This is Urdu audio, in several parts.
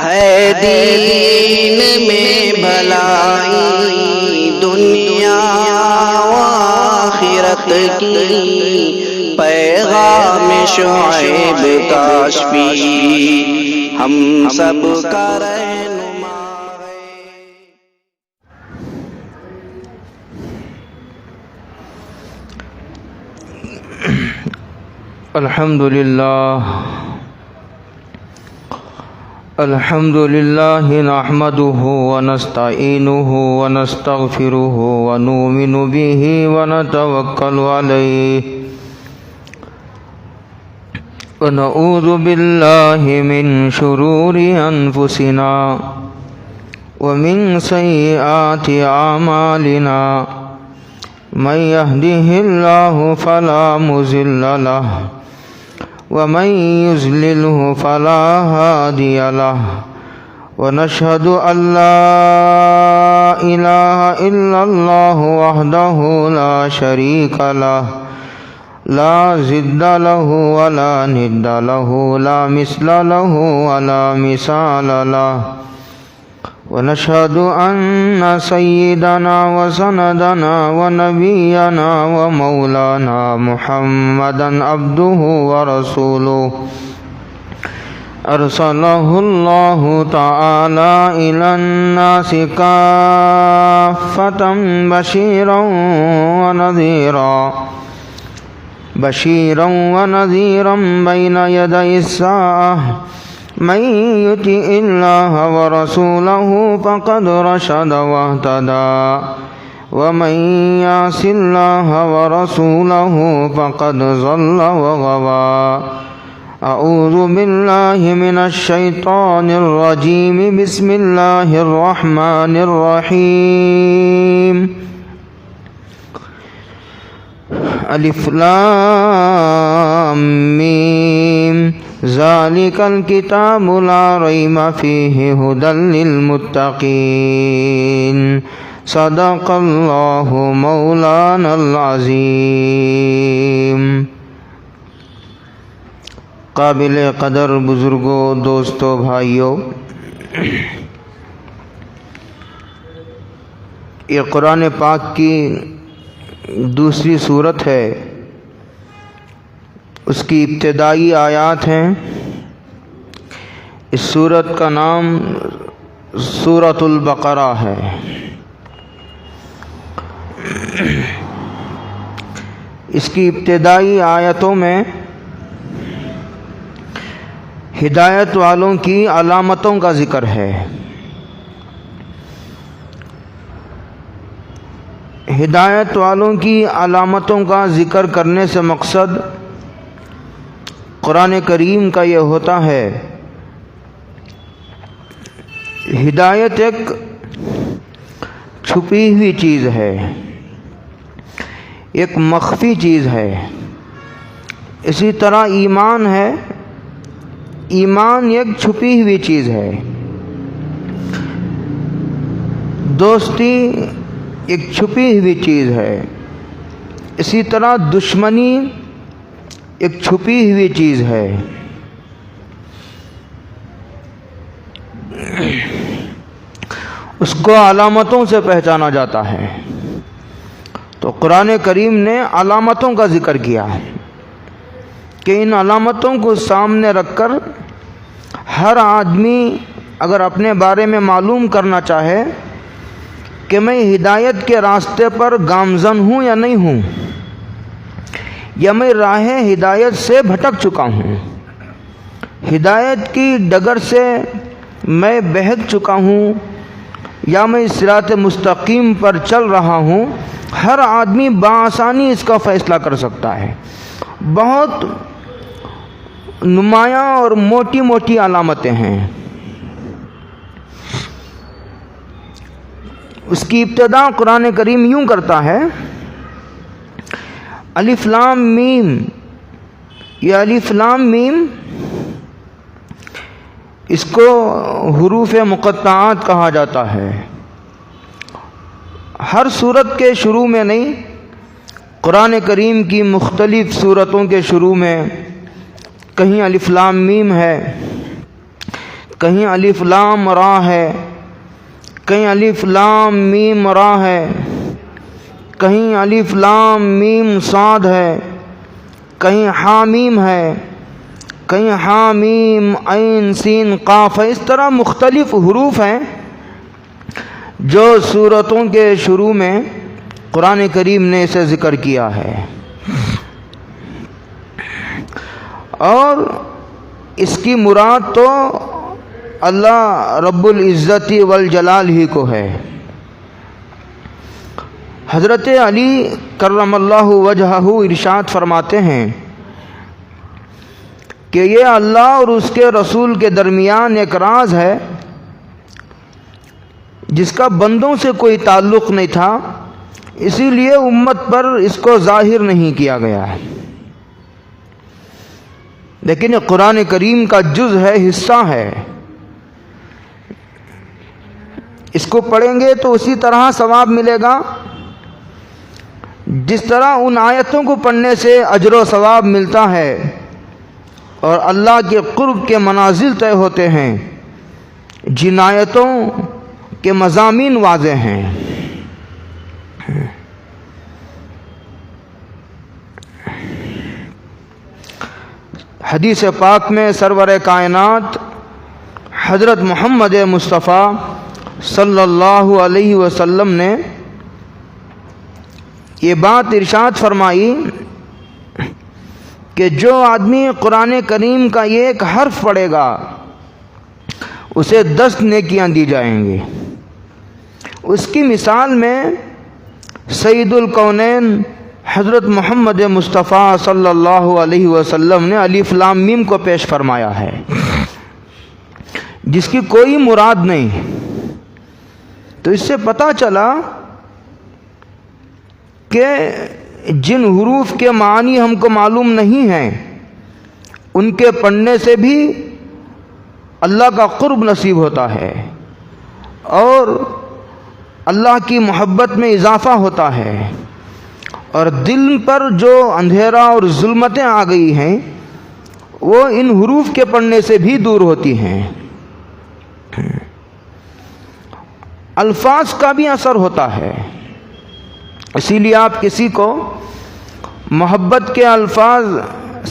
ہے دین میں بھلائی دنیا و آخرت کی، پیغام شعیب کاشفی ہم سب کا رہنما ہے۔ الحمد لله نحمده ونستعينه ونستغفره ونؤمن به ونتوكل عليه ونعوذ بالله من شرور أنفسنا ومن سيئات أعمالنا، من يهده الله فلا مضل له ومن يضلله فلا هادي له، ونشهد أن لا إله إلا الله وحده لا شريك له، لا ضد له ولا ند له، لا مثل له ولا مثال له، ونشهد أن سيدنا وسندنا ونبينا ومولانا محمدا عبده ورسوله، أرسله الله تعالى إلى الناس كافة بشيرا ونذيرا بين يدي الساعة، من يطع الله ورسوله فقد رشد واهتدى، ومن يعص الله ورسوله فقد ضل وغوى. أعوذ بالله من الشيطان الرجيم، بسم الله الرحمن الرحيم. الف لام میم ذالک الکتاب لا ریب فیہ ھدی للمتقین. صدق اللہ مولانا العظیم. قابل قدر بزرگوں، دوستوں، بھائیوں، یہ قرآن پاک کی دوسری صورت ہے. اس کی ابتدائی آیات ہیں. اس صورت کا نام سورۃ البقرہ ہے. اس کی ابتدائی آیتوں میں ہدایت والوں کی علامتوں کا ذکر ہے. ہدایت والوں کی علامتوں کا ذکر کرنے سے مقصد قرآن کریم کا یہ ہوتا ہے، ہدایت ایک چھپی ہوئی چیز ہے، ایک مخفی چیز ہے. اسی طرح ایمان ہے، ایمان ایک چھپی ہوئی چیز ہے. دوستی ایک چھپی ہوئی چیز ہے. اسی طرح دشمنی ایک چھپی ہوئی چیز ہے. اس کو علامتوں سے پہچانا جاتا ہے. تو قرآن کریم نے علامتوں کا ذکر کیا کہ ان علامتوں کو سامنے رکھ کر ہر آدمی اگر اپنے بارے میں معلوم کرنا چاہے کہ میں ہدایت کے راستے پر گامزن ہوں یا نہیں ہوں، یا میں راہ ہدایت سے بھٹک چکا ہوں، ہدایت کی ڈگر سے میں بہک چکا ہوں، یا میں صراط مستقیم پر چل رہا ہوں، ہر آدمی بآسانی اس کا فیصلہ کر سکتا ہے. بہت نمایاں اور موٹی موٹی علامتیں ہیں. اس کی ابتدا قرآن کریم یوں کرتا ہے، الف لام میم. یہ الف لام میم اس کو حروف مقطعات کہا جاتا ہے. ہر صورت کے شروع میں نہیں، قرآن کریم کی مختلف صورتوں کے شروع میں کہیں الف لام میم ہے، کہیں الف لام را ہے، کہیں الف لام میم را ہے، کہیں الف لام میم صاد ہے، کہیں حامیم ہے، کہیں حامیم عین سین قاف ہے۔ اس طرح مختلف حروف ہیں جو سورتوں کے شروع میں قرآن کریم نے اسے ذکر کیا ہے، اور اس کی مراد تو اللہ رب العزت والجلال ہی کو ہے۔ حضرت علی کرم اللہ وجہہ ارشاد فرماتے ہیں کہ یہ اللہ اور اس کے رسول کے درمیان ایک راز ہے جس کا بندوں سے کوئی تعلق نہیں تھا، اسی لیے امت پر اس کو ظاہر نہیں کیا گیا، لیکن یہ قرآن کریم کا جز ہے، حصہ ہے۔ اس کو پڑھیں گے تو اسی طرح ثواب ملے گا جس طرح ان آیتوں کو پڑھنے سے اجر و ثواب ملتا ہے اور اللہ کے قرب کے منازل طے ہوتے ہیں۔ جن آیتوں کے مضامین واضح ہیں۔ حدیث پاک میں سرور کائنات حضرت محمد مصطفیٰ صلی اللہ علیہ وسلم نے یہ بات ارشاد فرمائی کہ جو آدمی قرآن کریم کا یہ ایک حرف پڑھے گا اسے 10 نیکیاں دی جائیں گی۔ اس کی مثال میں سید الکونین حضرت محمد مصطفیٰ صلی اللہ علیہ وسلم نے الف لام میم کو پیش فرمایا ہے، جس کی کوئی مراد نہیں۔ تو اس سے پتہ چلا کہ جن حروف کے معنی ہم کو معلوم نہیں ہیں ان کے پڑھنے سے بھی اللہ کا قرب نصیب ہوتا ہے اور اللہ کی محبت میں اضافہ ہوتا ہے، اور دل پر جو اندھیرا اور ظلمتیں آ گئی ہیں وہ ان حروف کے پڑھنے سے بھی دور ہوتی ہیں۔ الفاظ کا بھی اثر ہوتا ہے، اسی لیے آپ کسی کو محبت کے الفاظ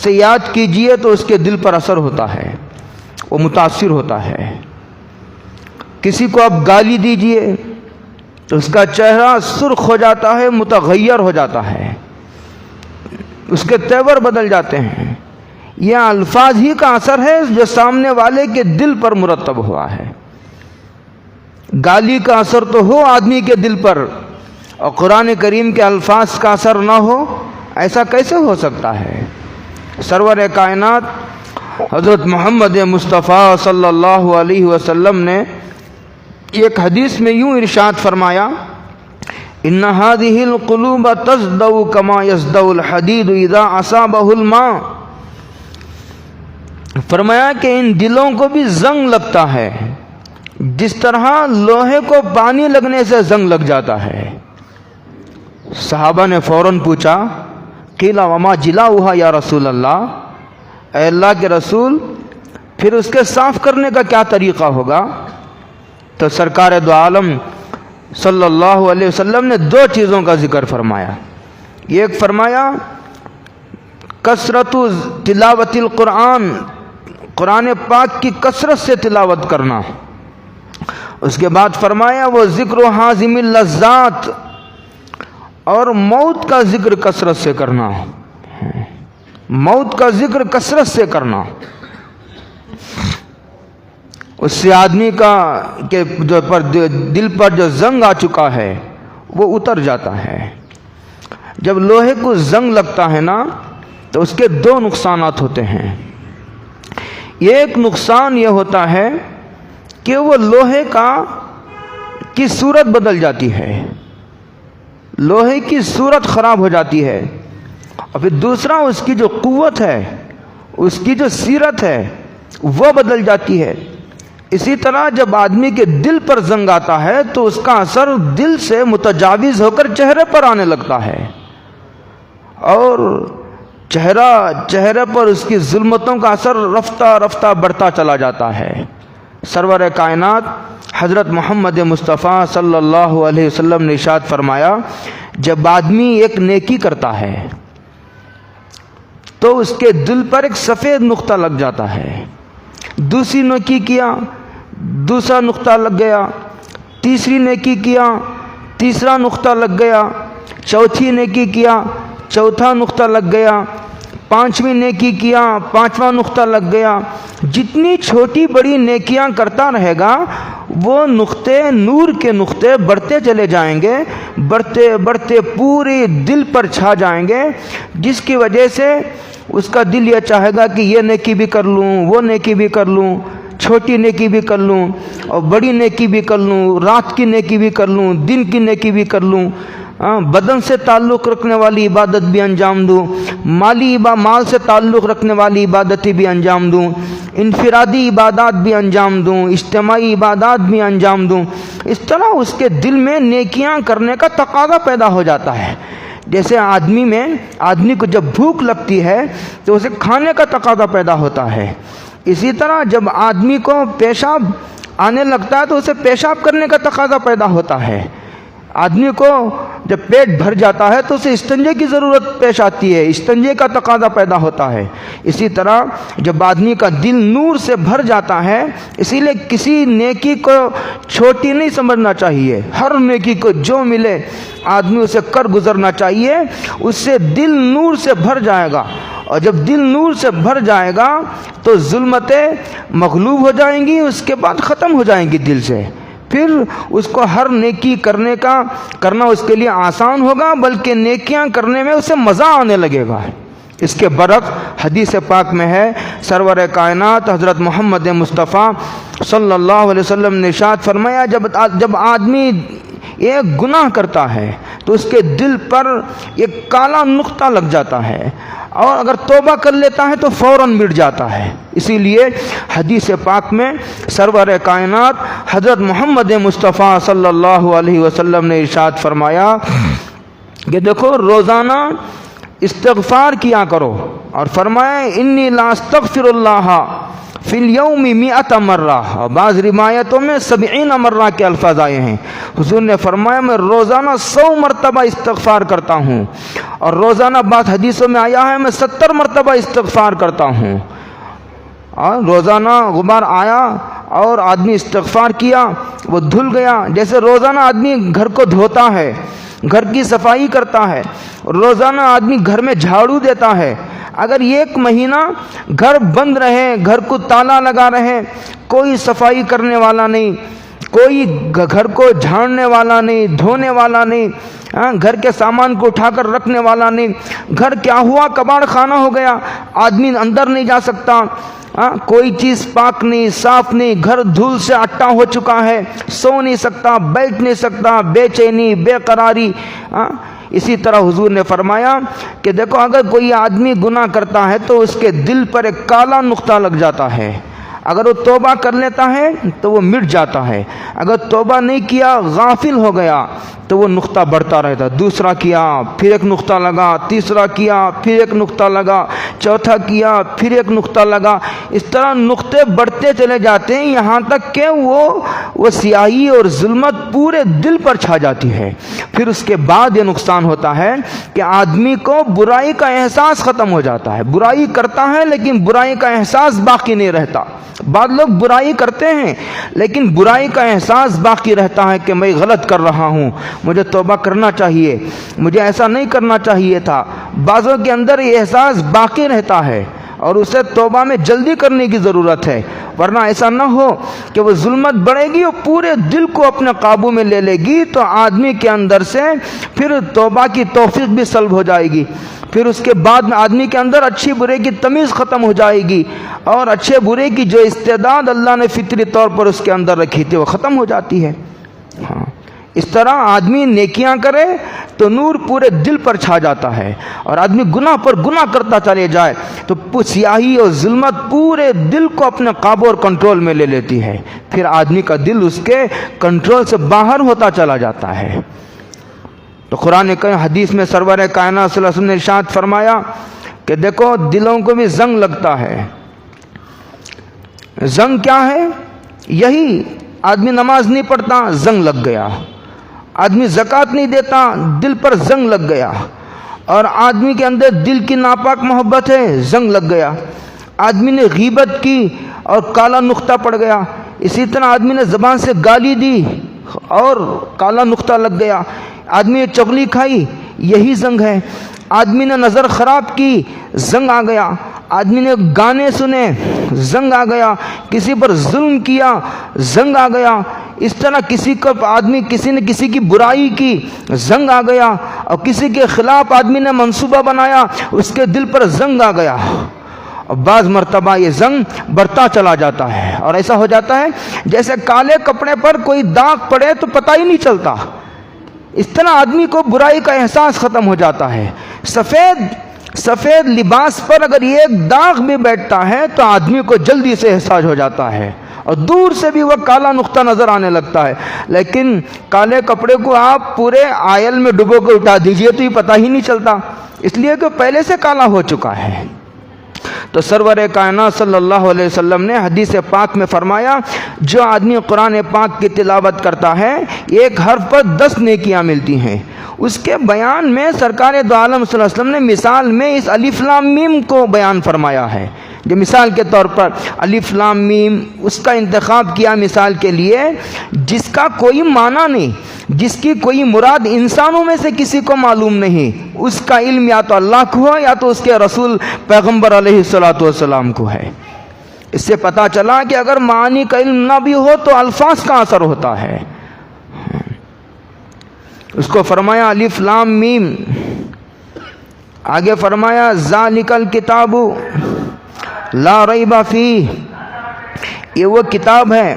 سے یاد کیجئے تو اس کے دل پر اثر ہوتا ہے، وہ متاثر ہوتا ہے۔ کسی کو آپ گالی دیجئے تو اس کا چہرہ سرخ ہو جاتا ہے، متغیر ہو جاتا ہے، اس کے تیور بدل جاتے ہیں۔ یہ الفاظ ہی کا اثر ہے جو سامنے والے کے دل پر مرتب ہوا ہے۔ گالی کا اثر تو ہو آدمی کے دل پر اور قرآن کریم کے الفاظ کا اثر نہ ہو، ایسا کیسے ہو سکتا ہے؟ سرور کائنات حضرت محمد مصطفیٰ صلی اللہ علیہ وسلم نے ایک حدیث میں یوں ارشاد فرمایا، ان هذه القلوب تصدع كما يصدع الحديد اذا اصابه الماء۔ فرمایا کہ ان دلوں کو بھی زنگ لگتا ہے جس طرح لوہے کو پانی لگنے سے زنگ لگ جاتا ہے۔ صحابہ نے فوراً پوچھا، قیل وما جلاؤها یا رسول اللہ، اے اللہ کے رسول پھر اس کے صاف کرنے کا کیا طریقہ ہوگا؟ تو سرکار دو عالم صلی اللہ علیہ وسلم نے 2 چیزوں کا ذکر فرمایا۔ ایک فرمایا کثرت تلاوت القرآن، قرآن پاک کی کثرت سے تلاوت کرنا۔ اس کے بعد فرمایا وہ ذکر حازم اللذات، اور موت کا ذکر کثرت سے کرنا، موت کا ذکر کثرت سے کرنا۔ اس سے آدمی کا کہ جو پر دل پر جو زنگ آ چکا ہے وہ اتر جاتا ہے۔ جب لوہے کو زنگ لگتا ہے نا تو اس کے 2 نقصانات ہوتے ہیں۔ ایک نقصان یہ ہوتا ہے کہ وہ لوہے کی صورت بدل جاتی ہے، لوہے کی صورت خراب ہو جاتی ہے، اور پھر دوسرا اس کی جو قوت ہے، اس کی جو سیرت ہے وہ بدل جاتی ہے۔ اسی طرح جب آدمی کے دل پر زنگ آتا ہے تو اس کا اثر دل سے متجاوز ہو کر چہرے پر آنے لگتا ہے، اور چہرے پر اس کی ظلمتوں کا اثر رفتہ رفتہ بڑھتا چلا جاتا ہے، سرور کائنات حضرت محمد مصطفیٰ صلی اللہ علیہ وسلم نے ارشاد فرمایا، جب آدمی ایک نیکی کرتا ہے تو اس کے دل پر ایک سفید نقطہ لگ جاتا ہے، دوسری نیکی کیا دوسرا نقطہ لگ گیا، تیسری نیکی کیا تیسرا نقطہ لگ گیا، چوتھی نیکی کیا چوتھا نقطہ لگ گیا، پانچویں نیکی کیا پانچواں نقطہ لگ گیا۔ جتنی چھوٹی بڑی نیکیاں کرتا رہے گا وہ نقطے، نور کے نقطے بڑھتے چلے جائیں گے، بڑھتے بڑھتے پورے دل پر چھا جائیں گے، جس کی وجہ سے اس کا دل یہ چاہے گا کہ یہ نیکی بھی کر لوں، وہ نیکی بھی کر لوں، چھوٹی نیکی بھی کر لوں اور بڑی نیکی بھی کر لوں، رات کی نیکی بھی کر لوں، دن کی نیکی بھی کر لوں، بدن سے تعلق رکھنے والی عبادت بھی انجام دوں، مال سے تعلق رکھنے والی عبادتیں بھی انجام دوں، انفرادی عبادات بھی انجام دوں، اجتماعی عبادات بھی انجام دوں۔ اس طرح اس کے دل میں نیکیاں کرنے کا تقاضا پیدا ہو جاتا ہے۔ جیسے آدمی کو جب بھوک لگتی ہے تو اسے کھانے کا تقاضا پیدا ہوتا ہے، اسی طرح جب آدمی کو پیشاب آنے لگتا ہے تو اسے پیشاب کرنے کا تقاضا پیدا ہوتا ہے۔ آدمی کو جب پیٹ بھر جاتا ہے تو اسے استنجے کی ضرورت پیش آتی ہے، استنجے کا تقاضا پیدا ہوتا ہے۔ اسی طرح جب آدمی کا دل نور سے بھر جاتا ہے، اسی لیے کسی نیکی کو چھوٹی نہیں سمجھنا چاہیے، ہر نیکی کو جو ملے آدمی اسے کر گزرنا چاہیے، اس سے دل نور سے بھر جائے گا، اور جب دل نور سے بھر جائے گا تو ظلمتیں مغلوب ہو جائیں گی، اس کے بعد ختم ہو جائیں گی دل سے، پھر اس کو ہر نیکی کرنا اس کے لیے آسان ہوگا، بلکہ نیکیاں کرنے میں اسے مزہ آنے لگے گا۔ اس کے برعکس حدیث پاک میں ہے، سرور کائنات حضرت محمد مصطفیٰ صلی اللہ علیہ وسلم نے ارشاد فرمایا، جب آدمی ایک گناہ کرتا ہے تو اس کے دل پر ایک کالا نقطہ لگ جاتا ہے، اور اگر توبہ کر لیتا ہے تو فوراً مٹ جاتا ہے۔ اسی لیے حدیث پاک میں سرور کائنات حضرت محمد مصطفیٰ صلی اللہ علیہ وسلم نے ارشاد فرمایا کہ دیکھو روزانہ استغفار کیا کرو، اور فرمایا انی لا استغفر اللہ فی الیوم 100 مرہ، بعض روایتوں میں 70 مرہ کے الفاظ آئے ہیں۔ حضور نے فرمایا میں روزانہ 100 مرتبہ استغفار کرتا ہوں، اور روزانہ بعض حدیثوں میں آیا ہے میں 70 مرتبہ استغفار کرتا ہوں۔ اور روزانہ غبار آیا اور آدمی استغفار کیا، وہ دھل گیا۔ جیسے روزانہ آدمی گھر کو دھوتا ہے، گھر کی صفائی کرتا ہے، روزانہ آدمی گھر میں جھاڑو دیتا ہے، اگر 1 مہینہ گھر بند رہے، گھر کو تالا لگا رہے، کوئی صفائی کرنے والا نہیں، کوئی گھر کو جھاڑنے والا نہیں، دھونے والا نہیں، گھر کے سامان کو اٹھا کر رکھنے والا نہیں، گھر کیا ہوا کباڑ خانہ ہو گیا، آدمی اندر نہیں جا سکتا، کوئی چیز پاک نہیں، صاف نہیں، گھر دھول سے اٹا ہو چکا ہے، سو نہیں سکتا، بیٹھ نہیں سکتا، بے چینی، بے قراری۔ اسی طرح حضور نے فرمایا کہ دیکھو اگر کوئی آدمی گناہ کرتا ہے تو اس کے دل پر ایک کالا نقطہ لگ جاتا ہے، اگر وہ توبہ کر لیتا ہے تو وہ مٹ جاتا ہے، اگر توبہ نہیں کیا، غافل ہو گیا، تو وہ نقطہ بڑھتا رہتا، دوسرا کیا پھر ایک نقطہ لگا، تیسرا کیا پھر ایک نقطہ لگا، چوتھا کیا پھر ایک نقطہ لگا، اس طرح نقطے بڑھتے چلے جاتے ہیں، یہاں تک کہ وہ سیاہی اور ظلمت پورے دل پر چھا جاتی ہے۔ پھر اس کے بعد یہ نقصان ہوتا ہے کہ آدمی کو برائی کا احساس ختم ہو جاتا ہے، برائی کرتا ہے لیکن برائی کا احساس باقی نہیں رہتا۔ بعض لوگ برائی کرتے ہیں لیکن برائی کا احساس باقی رہتا ہے کہ میں غلط کر رہا ہوں، مجھے توبہ کرنا چاہیے، مجھے ایسا نہیں کرنا چاہیے تھا۔ بعضوں کے اندر یہ احساس باقی رہتا ہے اور اسے توبہ میں جلدی کرنے کی ضرورت ہے، ورنہ ایسا نہ ہو کہ وہ ظلمت بڑھے گی اور پورے دل کو اپنے قابو میں لے لے گی، تو آدمی کے اندر سے پھر توبہ کی توفیق بھی سلب ہو جائے گی، پھر اس کے بعد میں آدمی کے اندر اچھی برے کی تمیز ختم ہو جائے گی، اور اچھے برے کی جو استعداد اللہ نے فطری طور پر اس کے اندر رکھی تھی وہ ختم ہو جاتی ہے۔ اس طرح آدمی نیکیاں کرے تو نور پورے دل پر چھا جاتا ہے، اور آدمی گناہ پر گناہ کرتا چلے جائے تو سیاہی اور ظلمت پورے دل کو اپنے قابو اور کنٹرول میں لے لیتی ہے، پھر آدمی کا دل اس کے کنٹرول سے باہر ہوتا چلا جاتا ہے۔ تو قرآن کے حدیث میں سرور کائنات صلی اللہ علیہ وسلم نے ارشاد فرمایا کہ دیکھو دلوں کو بھی زنگ لگتا ہے۔ زنگ کیا ہے؟ یہی آدمی نماز نہیں پڑھتا، زنگ لگ گیا، آدمی زکوٰۃ نہیں دیتا، دل پر زنگ لگ گیا، اور آدمی کے اندر دل کی ناپاک محبت ہے، زنگ لگ گیا، آدمی نے غیبت کی اور کالا نقطہ پڑ گیا، اسی طرح آدمی نے زبان سے گالی دی اور کالا نقطہ لگ گیا، آدمی نے چغلی کھائی، یہی زنگ ہے، آدمی نے نظر خراب کی، زنگ آ گیا، آدمی نے گانے سنے، زنگ آ گیا، کسی پر ظلم کیا، زنگ آ گیا، اس طرح کسی نے کسی کی برائی کی، زنگ آ گیا، اور کسی کے خلاف آدمی نے منصوبہ بنایا، اس کے دل پر زنگ آ گیا، اور بعض مرتبہ یہ زنگ بڑھتا چلا جاتا ہے، اور ایسا ہو جاتا ہے جیسے کالے کپڑے پر کوئی داغ پڑے تو پتہ ہی نہیں چلتا، اس طرح آدمی کو برائی کا احساس ختم ہو جاتا ہے۔ سفید لباس پر اگر ایک داغ بھی بیٹھتا ہے تو آدمی کو جلدی سے احساس ہو جاتا ہے، اور دور سے بھی وہ کالا نقطہ نظر آنے لگتا ہے، لیکن کالے کپڑے کو آپ پورے آئل میں ڈبو کے اٹھا دیجئے تو یہ پتہ ہی نہیں چلتا، اس لیے کہ پہلے سے کالا ہو چکا ہے۔ تو سرور کائنات صلی اللہ علیہ وسلم نے حدیث پاک میں فرمایا، جو آدمی قرآن پاک کی تلاوت کرتا ہے، ایک حرف پر 10 نیکیاں ملتی ہیں۔ اس کے بیان میں سرکار دو عالم صلی اللہ علیہ وسلم نے مثال میں اس الف لام میم کو بیان فرمایا ہے، جو مثال کے طور پر الف لام میم، اس کا انتخاب کیا مثال کے لیے، جس کا کوئی معنی نہیں، جس کی کوئی مراد انسانوں میں سے کسی کو معلوم نہیں، اس کا علم یا تو اللہ کو ہے یا تو اس کے رسول پیغمبر علیہ الصلوۃ والسلام کو ہے۔ اس سے پتہ چلا کہ اگر معانی کا علم نہ بھی ہو تو الفاظ کا اثر ہوتا ہے۔ اس کو فرمایا الف لام میم، آگے فرمایا ذالک الکتاب لا ریب فیہ، یہ وہ کتاب ہے،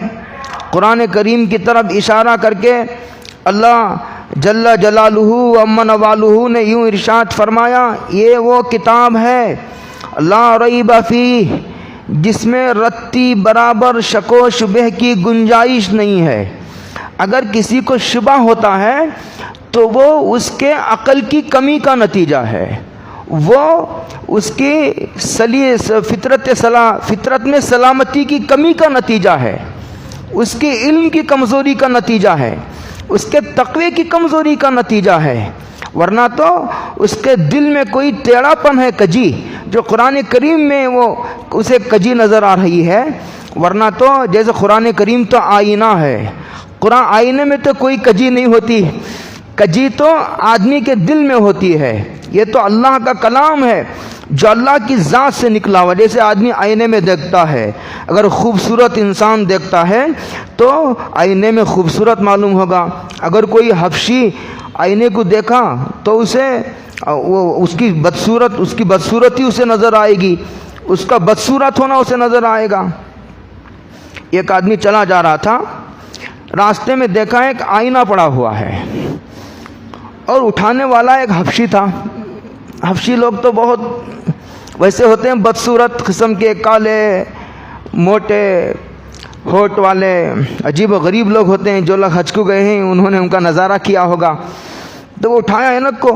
قرآن کریم کی طرف اشارہ کر کے اللہ جل جلالہ و امن والہ نے یوں ارشاد فرمایا، یہ وہ کتاب ہے لا ریب فیہ، جس میں رتی برابر شک و شبہ کی گنجائش نہیں ہے۔ اگر کسی کو شبہ ہوتا ہے تو وہ اس کے عقل کی کمی کا نتیجہ ہے، وہ اس کی فطرت میں سلامتی کی کمی کا نتیجہ ہے، اس کے علم کی کمزوری کا نتیجہ ہے، اس کے تقوی کی کمزوری کا نتیجہ ہے، ورنہ تو اس کے دل میں کوئی ٹیڑھا پن ہے، کجی، جو قرآن کریم میں وہ اسے کجی نظر آ رہی ہے، ورنہ تو جیسے قرآن کریم تو آئینہ ہے، قرآن آئینے میں تو کوئی کجی نہیں ہوتی، کجی تو آدمی کے دل میں ہوتی ہے، یہ تو اللہ کا کلام ہے جو اللہ کی ذات سے نکلا ہوا، جیسے آدمی آئینے میں دیکھتا ہے، اگر خوبصورت انسان دیکھتا ہے تو آئینے میں خوبصورت معلوم ہوگا، اگر کوئی حبشی آئینے کو دیکھا تو اس کی بدصورتی اسے نظر آئے گی، اس کا بدصورت ہونا اسے نظر آئے گا۔ ایک آدمی چلا جا رہا تھا، راستے میں دیکھا ایک آئینہ پڑا ہوا ہے، اور اٹھانے والا ایک حبشی تھا۔ حبشی لوگ تو بہت ویسے ہوتے ہیں، بدصورت قسم کے، کالے موٹے ہوٹ والے، عجیب و غریب لوگ ہوتے ہیں۔ جو لوگ حج کو گئے ہیں انہوں نے ان کا نظارہ کیا ہوگا۔ تو وہ اٹھایا اینک کو،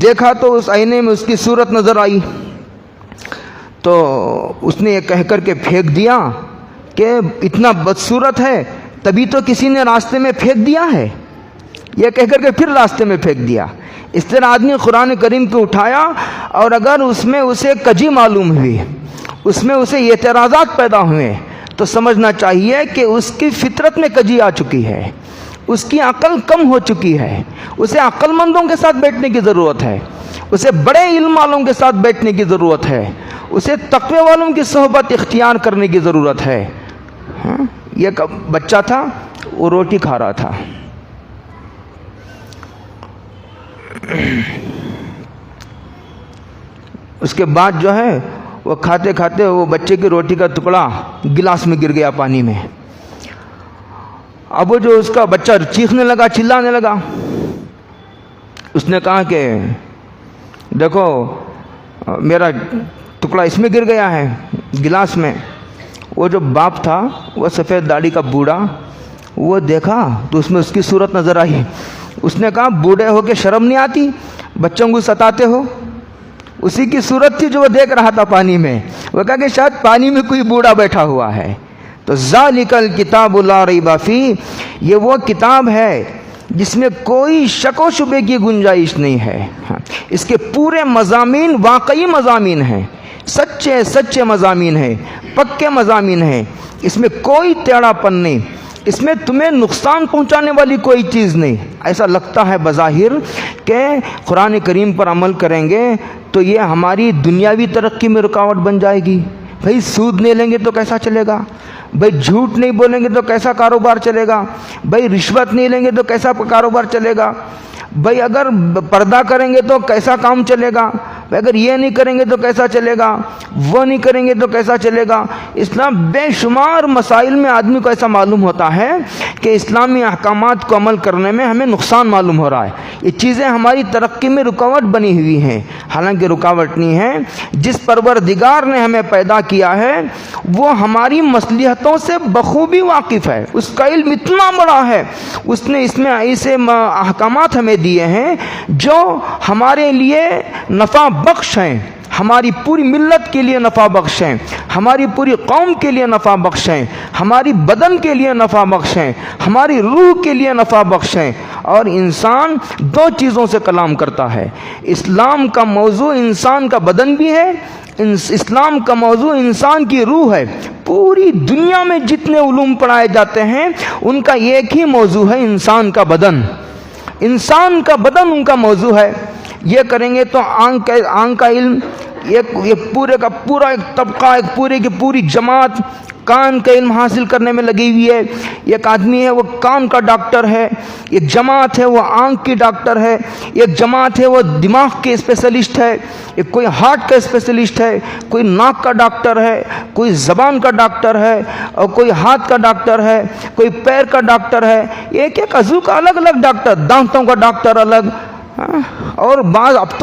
دیکھا تو اس آئینے میں اس کی صورت نظر آئی، تو اس نے یہ کہہ کر کے پھینک دیا کہ اتنا بدصورت ہے تبھی تو کسی نے راستے میں پھینک دیا ہے، یہ کہہ کر کے پھر راستے میں پھینک دیا۔ اس طرح آدمی قرآن کریم کو اٹھایا، اور اگر اس میں اسے کجی معلوم ہوئی، اس میں اسے اعتراضات پیدا ہوئے، تو سمجھنا چاہیے کہ اس کی فطرت میں کجی آ چکی ہے، اس کی عقل کم ہو چکی ہے، اسے عقل مندوں کے ساتھ بیٹھنے کی ضرورت ہے، اسے بڑے علم والوں کے ساتھ بیٹھنے کی ضرورت ہے، اسے تقوی والوں کی صحبت اختیار کرنے کی ضرورت ہے۔ یہ بچہ تھا، وہ روٹی کھا رہا تھا، اس کے بعد جو ہے وہ کھاتے کھاتے وہ بچے کی روٹی کا ٹکڑا گلاس میں گر گیا پانی میں۔ اب وہ جو اس کا بچہ چیخنے لگا، چلانے لگا، اس نے کہا کہ دیکھو میرا ٹکڑا اس میں گر گیا ہے گلاس میں۔ وہ جو باپ تھا، وہ سفید داڑھی کا بوڑھا، وہ دیکھا تو اس میں اس کی صورت نظر آئی۔ اس نے کہا بوڑھے ہو کے شرم نہیں آتی، بچوں کو ستاتے ہو؟ اسی کی صورت تھی جو وہ دیکھ رہا تھا پانی میں۔ وہ کہا کہ شاید پانی میں کوئی بوڑھا بیٹھا ہوا ہے، تو ذالک الکتاب لا ریب فیہ، یہ وہ کتاب ہے جس میں کوئی شک و شبے کی گنجائش نہیں ہے. اس کے پورے مضامین واقعی مضامین ہیں، سچے مضامین ہیں، پکے مضامین ہیں. اس میں کوئی ٹیڑھا پن نہیں، اس میں تمہیں نقصان پہنچانے والی کوئی چیز نہیں. ایسا لگتا ہے بظاہر کہ قرآن کریم پر عمل کریں گے تو یہ ہماری دنیاوی ترقی میں رکاوٹ بن جائے گی. بھائی سود نہیں لیں گے تو کیسا چلے گا؟ بھائی جھوٹ نہیں بولیں گے تو کیسا کاروبار چلے گا؟ بھائی رشوت نہیں لیں گے تو کیسا کاروبار چلے گا؟ بھائی اگر پردہ کریں گے تو کیسا کام چلے گا؟ اگر یہ نہیں کریں گے تو کیسا چلے گا؟ وہ نہیں کریں گے تو کیسا چلے گا؟ اسلام بے شمار مسائل میں آدمی کو ایسا معلوم ہوتا ہے کہ اسلامی احکامات کو عمل کرنے میں ہمیں نقصان معلوم ہو رہا ہے. یہ چیزیں ہماری ترقی میں رکاوٹ بنی ہوئی ہیں، حالانکہ رکاوٹ نہیں ہے. جس پروردگار نے ہمیں پیدا کیا ہے وہ ہماری مصلحتوں سے بخوبی واقف ہے، اس کا علم اتنا بڑا ہے. اس نے اس میں ایسے احکامات ہمیں دیے ہیں جو ہمارے لیے نفع بخش ہیں، ہماری پوری ملت کے لیے نفع بخش ہیں، ہماری پوری قوم کے لیے نفع بخش ہیں، ہماری بدن کے لیے نفع بخش ہیں، ہماری روح کے لیے نفع بخش ہیں. اور انسان دو چیزوں سے کلام کرتا ہے. اسلام کا موضوع انسان کا بدن بھی ہے، اسلام کا موضوع انسان کی روح ہے. پوری دنیا میں جتنے علوم پڑھائے جاتے ہیں ان کا ایک ہی موضوع ہے، انسان کا بدن. انسان کا بدن ان کا موضوع ہے. یہ کریں گے تو آنکھ کا علم، یہ پورے کا پورا ایک طبقہ، ایک پورے کی پوری جماعت کان کا علم حاصل کرنے میں لگی ہوئی ہے. ایک آدمی ہے وہ کان کا ڈاکٹر ہے، ایک جماعت ہے وہ آنکھ کی ڈاکٹر ہے، ایک جماعت ہے وہ دماغ کے اسپیشلسٹ ہے، ایک کوئی ہارٹ کا اسپیشلسٹ ہے، کوئی ناک کا ڈاکٹر ہے، کوئی زبان کا ڈاکٹر ہے، اور کوئی ہاتھ کا ڈاکٹر ہے، کوئی پیر کا ڈاکٹر ہے. ایک ایک عضو کا الگ الگ ڈاکٹر، دانتوں کا ڈاکٹر الگ. اور بعض اب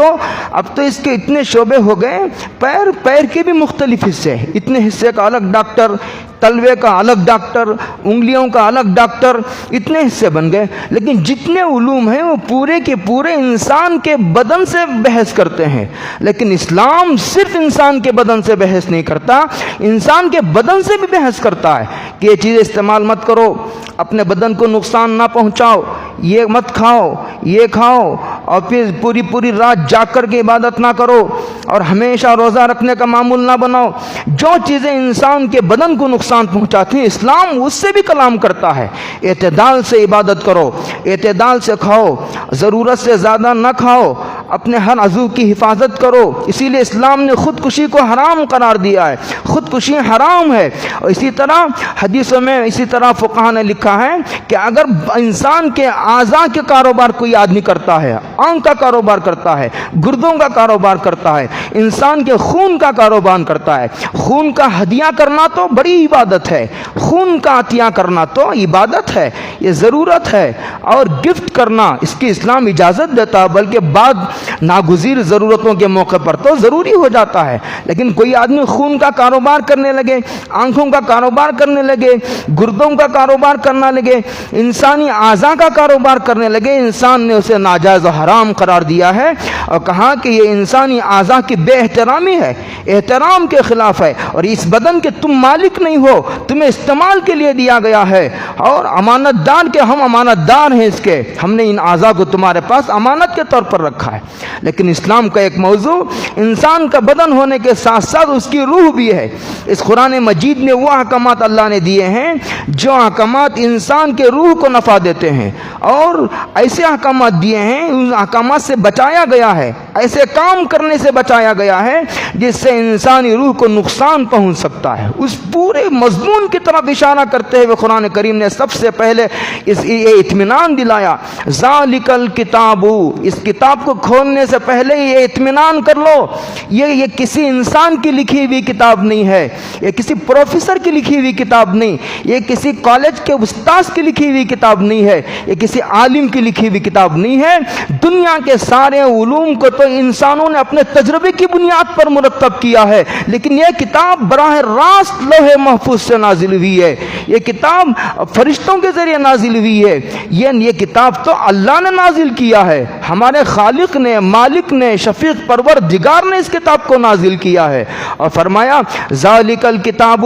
تو اس کے اتنے شعبے ہو گئے، پیر کے بھی مختلف حصے، اتنے حصے کا الگ ڈاکٹر، تلوے کا الگ ڈاکٹر، انگلیوں کا الگ ڈاکٹر، اتنے حصے بن گئے. لیکن جتنے علوم ہیں وہ پورے کے پورے انسان کے بدن سے بحث کرتے ہیں. لیکن اسلام صرف انسان کے بدن سے بحث نہیں کرتا، انسان کے بدن سے بھی بحث کرتا ہے کہ یہ چیزیں استعمال مت کرو، اپنے بدن کو نقصان نہ پہنچاؤ، یہ مت کھاؤ، یہ کھاؤ، اور پھر پوری رات جاگ کر کے عبادت نہ کرو، اور ہمیشہ روزہ رکھنے کا معمول نہ بناؤ. جو چیزیں انسان کے بدن کو نقصان پہنچاتی ہیں اسلام اس سے بھی کلام کرتا ہے. اعتدال سے عبادت کرو، اعتدال سے کھاؤ، ضرورت سے زیادہ نہ کھاؤ، اپنے ہر عضو کی حفاظت کرو. اسی لیے اسلام نے خودکشی کو حرام قرار دیا ہے، خودکشی حرام ہے. اور اسی طرح حدیثوں میں اسی طرح فقہاء نے لکھا ہے کہ اگر انسان کے اعضاء کے کاروبار کوئی آدمی کرتا ہے، آنکھ کا کاروبار کرتا ہے، گردوں کا کاروبار کرتا ہے، انسان کے خون کا کاروبار کرتا ہے، خون کا ہدیہ کرنا تو بڑی عبادت ہے، خون کا عطیہ کرنا تو عبادت ہے، یہ ضرورت ہے. اور گفٹ کرنا اس کی اسلام اجازت دیتا ہے، بلکہ بعد ناگزیر ضرورتوں کے موقع پر تو ضروری ہو جاتا ہے. لیکن کوئی آدمی خون کا کاروبار کرنے لگے، آنکھوں کا کاروبار کرنے لگے، گردوں کا کاروبار کرنا لگے، انسانی اعضاء کا کاروبار کرنے لگے، انسان نے اسے ناجائز و حرام قرار دیا ہے اور کہا کہ یہ انسانی اعضاء کی بے احترامی ہے، احترام کے خلاف ہے. اور اس بدن کے تم مالک نہیں ہو، تمہیں استعمال کے لیے دیا گیا ہے، اور امانت دار کے ہم امانت دار ہیں اس کے، ہم نے ان اعضاء کو تمہارے پاس امانت کے طور پر رکھا ہے. لیکن اسلام کا ایک موضوع انسان کا بدن ہونے کے ساتھ ساتھ اس کی روح بھی ہے. اس قرآن مجید میں وہ احکامات اللہ نے دیے ہیں جو احکامات انسان کے روح کو نفع دیتے ہیں، اور ایسے احکامات دیے ہیں ان احکامات سے بچایا گیا ہے، ایسے کام کرنے سے بچایا گیا ہے جس سے انسانی روح کو نقصان پہنچ سکتا ہے. اس پورے مضمون کی طرف اشارہ کرتے ہوئے قرآن کریم نے سب سے پہلے یہ اطمینان دلایا، ذالک الکتاب، اس کتاب کو کھولنے سے پہلے یہ اطمینان کر لو یہ کسی انسان کی لکھی ہوئی کتاب نہیں ہے، یہ کسی پروفیسر کی لکھی ہوئی کتاب نہیں، یہ کسی کالج کے استاد کی لکھی ہوئی کتاب نہیں ہے، یہ کسی عالم کی لکھی ہوئی کتاب نہیں ہے. دنیا کے سارے علوم کو تو انسانوں نے اپنے تجربے کی بنیاد پر مرتب کیا ہے، لیکن یہ کتاب براہ راست لوح محفوظ سے نازل ہوئی ہے، یہ کتاب فرشتوں کے ذریعے نازل ہوئی ہے، یہ کتاب تو اللہ نے نازل کیا ہے، ہمارے خالق نے، مالک نے، شفیق پروردگار نے اس کتاب کو نازل کیا ہے، اور فرمایا ذالک الکتاب،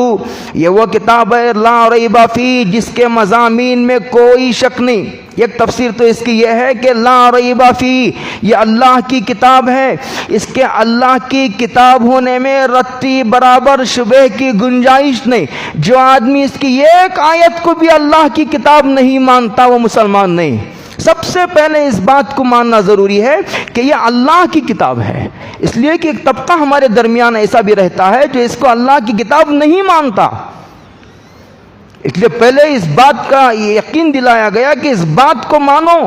یہ وہ کتاب ہے لا ریب فیہ، جس کے مضامین میں کوئی شک نہیں۔ ایک تفسیر تو اس کی یہ ہے کہ لا ریب فیہ، یہ اللہ کی کتاب ہے، اس کے اللہ کی کتاب ہونے میں رتی برابر شبہ کی گنجائش نہیں۔ جو آدمی اس کی ایک آیت کو بھی اللہ کی کتاب نہیں مانتا وہ مسلمان نہیں۔ سب سے پہلے اس بات کو ماننا ضروری ہے کہ یہ اللہ کی کتاب ہے، اس لیے کہ ایک طبقہ ہمارے درمیان ایسا بھی رہتا ہے جو اس کو اللہ کی کتاب نہیں مانتا، اس لیے پہلے اس بات کا یقین دلایا گیا کہ اس بات کو مانو۔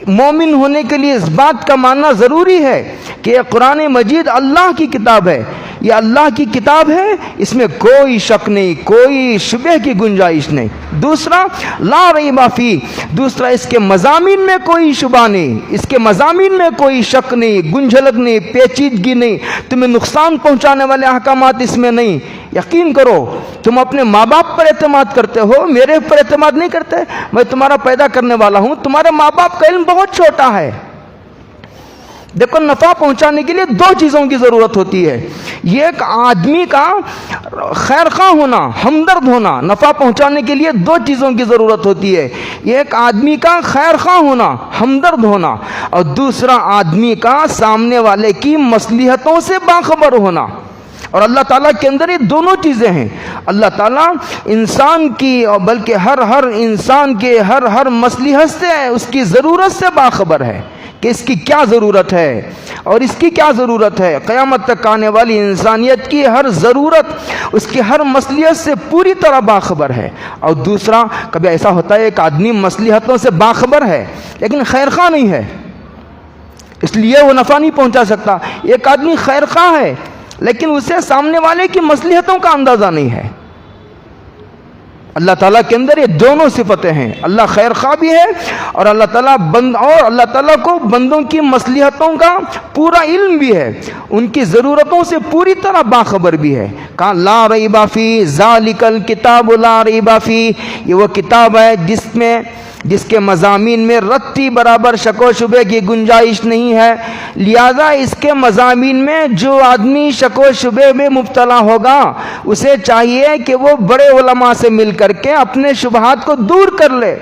مومن ہونے کے لیے اس بات کا ماننا ضروری ہے کہ یہ قرآن مجید اللہ کی کتاب ہے، یہ اللہ کی کتاب ہے، اس میں کوئی شک نہیں، کوئی شبہ کی گنجائش نہیں۔ دوسرا لا ریب فیہ، دوسرا اس کے مضامین میں کوئی شبہ نہیں، اس کے مضامین میں کوئی شک نہیں، گنجھلک نہیں، پیچیدگی نہیں، تمہیں نقصان پہنچانے والے احکامات اس میں نہیں۔ یقین کرو، تم اپنے ماں باپ پر اعتماد کرتے ہو، میرے پر اعتماد نہیں کرتے، میں تمہارا پیدا کرنے والا ہوں، تمہارے ماں باپ کا علم بہت چھوٹا ہے۔ دیکھو، نفع پہنچانے کے لیے دو چیزوں کی ضرورت ہوتی ہے، یہ ایک آدمی کا خیر خواہ ہونا، ہمدرد ہونا۔ نفع پہنچانے کے لیے دو چیزوں کی ضرورت ہوتی ہے، یہ ایک آدمی کا خیر خواہ ہونا، ہمدرد ہونا، اور دوسرا آدمی کا سامنے والے کی مصلحتوں سے باخبر ہونا۔ اور اللہ تعالیٰ کے اندر یہ دونوں چیزیں ہیں۔ اللہ تعالیٰ انسان کی، اور بلکہ ہر انسان کے ہر مصلحت سے، اس کی ضرورت سے باخبر ہے کہ اس کی کیا ضرورت ہے اور اس کی کیا ضرورت ہے۔ قیامت تک آنے والی انسانیت کی ہر ضرورت، اس کی ہر مصلحت سے پوری طرح باخبر ہے۔ اور دوسرا، کبھی ایسا ہوتا ہے ایک آدمی مصلحتوں سے باخبر ہے لیکن خیر خواہ نہیں ہے، اس لیے وہ نفع نہیں پہنچا سکتا۔ ایک آدمی خیر خواہ ہے لیکن اسے سامنے والے کی مصلحتوں کا اندازہ نہیں ہے۔ اللہ تعالیٰ کے اندر یہ دونوں صفتیں ہیں، اللہ خیر خواہ بھی ہے اور اللہ تعالیٰ کو بندوں کی مصلحتوں کا پورا علم بھی ہے، ان کی ضرورتوں سے پوری طرح باخبر بھی ہے۔ کہا لا ریب فیہ ذالک الکتاب لا ریب فیہ، یہ وہ کتاب ہے جس کے مضامین میں رتی برابر شک و شبہ کی گنجائش نہیں ہے، لہذا اس کے مضامین میں جو آدمی شک و شبہ میں مبتلا ہوگا اسے چاہیے کہ وہ بڑے علماء سے مل کر کے اپنے شبہات کو دور کر لے۔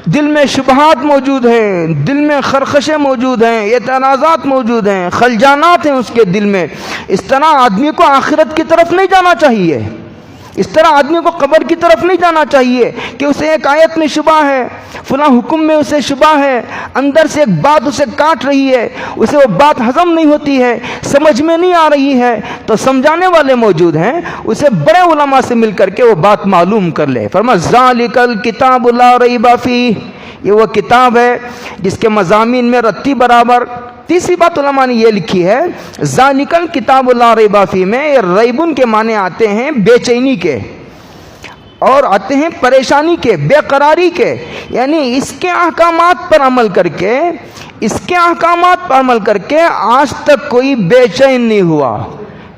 دل میں شبہات موجود ہیں، دل میں خرخشیں موجود ہیں، اعتراضات موجود ہیں، خلجانات ہیں اس کے دل میں، اس طرح آدمی کو آخرت کی طرف نہیں جانا چاہیے، اس طرح آدمی کو قبر کی طرف نہیں جانا چاہیے کہ اسے ایک آیت میں شبہ ہے، فلاں حکم میں اسے شبہ ہے، اندر سے ایک بات اسے کاٹ رہی ہے، اسے وہ بات ہضم نہیں ہوتی ہے، سمجھ میں نہیں آ رہی ہے، تو سمجھانے والے موجود ہیں، اسے بڑے علماء سے مل کر کے وہ بات معلوم کر لے۔ فرمایا ذالک الکتاب لا ریب فیہ، یہ وہ کتاب ہے جس کے مضامین میں رتی برابر۔ تیسری بات علماء نے یہ لکھی ہے، ذالک الکتاب لا ریب فیہ میں ریبن کے معنی آتے ہیں بے چینی کے، اور آتے ہیں پریشانی کے، بے قراری کے، یعنی اس کے احکامات پر عمل کر کے آج تک کوئی بے چین نہیں ہوا،